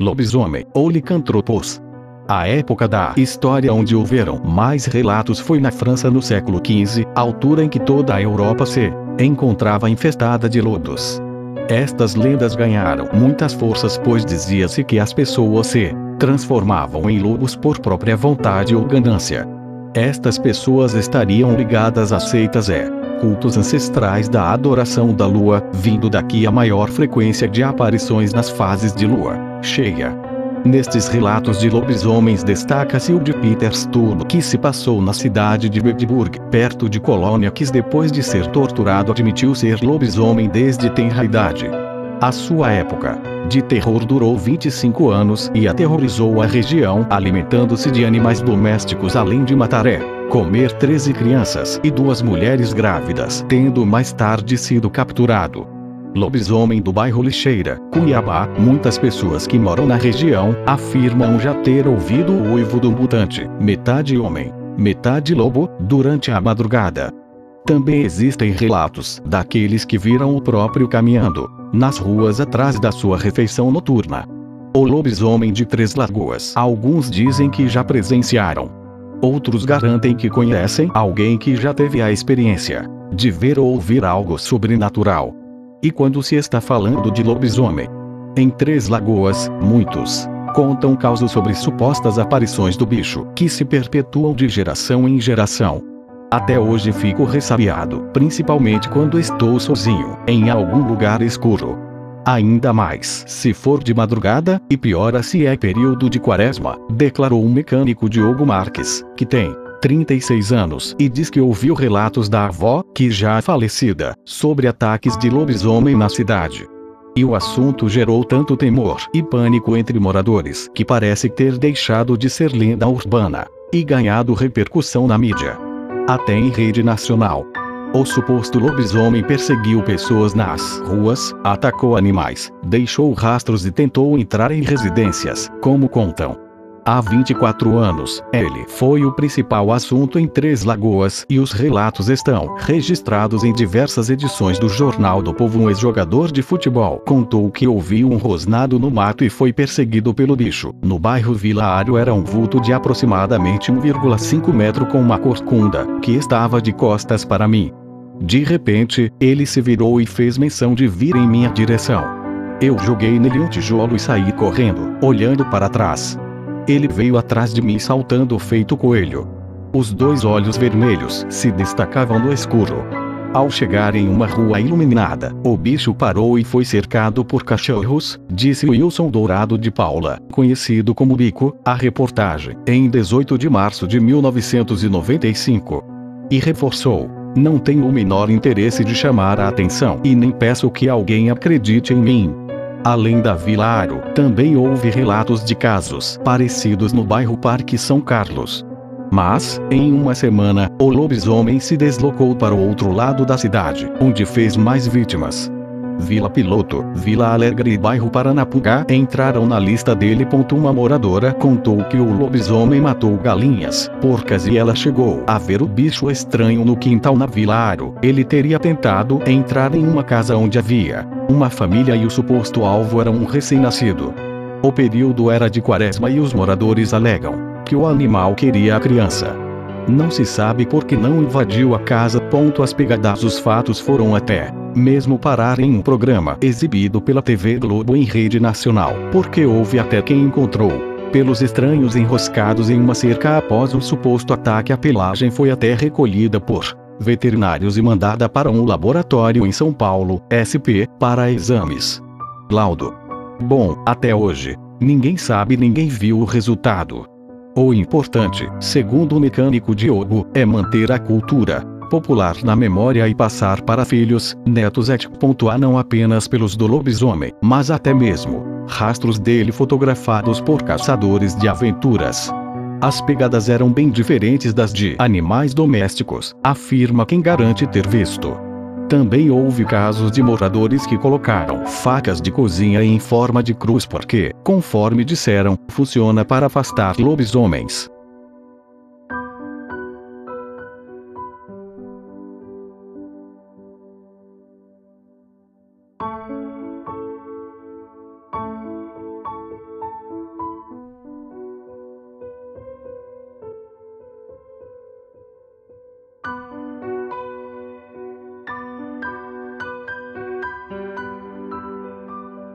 lobisomem ou licantropos. A época da história onde houveram mais relatos foi na França no século XV, altura em que toda a Europa se encontrava infestada de lodos. Estas lendas ganharam muitas forças, pois dizia-se que as pessoas se transformavam em lobos por própria vontade ou ganância. Estas pessoas estariam ligadas a seitas e cultos ancestrais da adoração da lua, vindo daqui a maior frequência de aparições nas fases de lua cheia. Nestes relatos de lobisomens destaca-se o de Peter Sturm, que se passou na cidade de Bedburg, perto de Colônia, que depois de ser torturado admitiu ser lobisomem desde tenra idade. A sua época de terror durou 25 anos e aterrorizou a região, alimentando-se de animais domésticos além de matar e comer 13 crianças e 2 mulheres grávidas, tendo mais tarde sido capturado. Lobisomem do bairro Lixeira, Cuiabá. Muitas pessoas que moram na região afirmam já ter ouvido o uivo do mutante, metade homem, metade lobo, durante a madrugada. Também existem relatos daqueles que viram o próprio caminhando nas ruas atrás da sua refeição noturna. O lobisomem de Três Lagoas. Alguns dizem que já presenciaram. Outros garantem que conhecem alguém que já teve a experiência de ver ou ouvir algo sobrenatural. E quando se está falando de lobisomem em Três Lagoas, muitos contam causos sobre supostas aparições do bicho, que se perpetuam de geração em geração. Até hoje fico ressabiado, principalmente quando estou sozinho, em algum lugar escuro. Ainda mais se for de madrugada, e piora se é período de quaresma, declarou o mecânico Diogo Marques, que tem 36 anos, e diz que ouviu relatos da avó, que já falecida, sobre ataques de lobisomem na cidade. E o assunto gerou tanto temor e pânico entre moradores, que parece ter deixado de ser lenda urbana e ganhado repercussão na mídia, até em rede nacional. O suposto lobisomem perseguiu pessoas nas ruas, atacou animais, deixou rastros e tentou entrar em residências, como contam. Há 24 anos, ele foi o principal assunto em Três Lagoas, e os relatos estão registrados em diversas edições do Jornal do Povo. Um ex-jogador de futebol contou que ouviu um rosnado no mato e foi perseguido pelo bicho. No bairro Vilaário era um vulto de aproximadamente 1,5 metro com uma corcunda, que estava de costas para mim. De repente, ele se virou e fez menção de vir em minha direção. Eu joguei nele um tijolo e saí correndo, olhando para trás. Ele veio atrás de mim saltando feito coelho. Os 2 olhos vermelhos se destacavam no escuro. Ao chegar em uma rua iluminada, o bicho parou e foi cercado por cachorros, disse Wilson Dourado de Paula, conhecido como Bico, à reportagem, em 18 de março de 1995. E reforçou: não tenho o menor interesse de chamar a atenção e nem peço que alguém acredite em mim. Além da Vilaário, também houve relatos de casos parecidos no bairro Parque São Carlos. Mas, em uma semana, o lobisomem se deslocou para o outro lado da cidade, onde fez mais vítimas. Vila Piloto, Vila Alegre e bairro Paranapuá entraram na lista dele. Uma moradora contou que o lobisomem matou galinhas, porcas e ela chegou a ver o bicho estranho no quintal na Vilaário. Ele teria tentado entrar em uma casa onde havia uma família e o suposto alvo era um recém-nascido. O período era de quaresma e os moradores alegam que o animal queria a criança. Não se sabe por que não invadiu a casa. As pegadas dos fatos foram até mesmo parar em um programa exibido pela TV Globo em rede nacional, porque houve até quem encontrou pelos estranhos enroscados em uma cerca após o suposto ataque. A pelagem foi até recolhida por veterinários e mandada para um laboratório em São Paulo, SP, para exames. Laudo. Bom, até hoje, ninguém sabe, ninguém viu o resultado. O importante, segundo o mecânico Diogo, é manter a cultura popular na memória e passar para filhos, netos não apenas pelos do lobisomem, mas até mesmo rastros dele fotografados por caçadores de aventuras. As pegadas eram bem diferentes das de animais domésticos, afirma quem garante ter visto. Também houve casos de moradores que colocaram facas de cozinha em forma de cruz porque, conforme disseram, funciona para afastar lobisomens.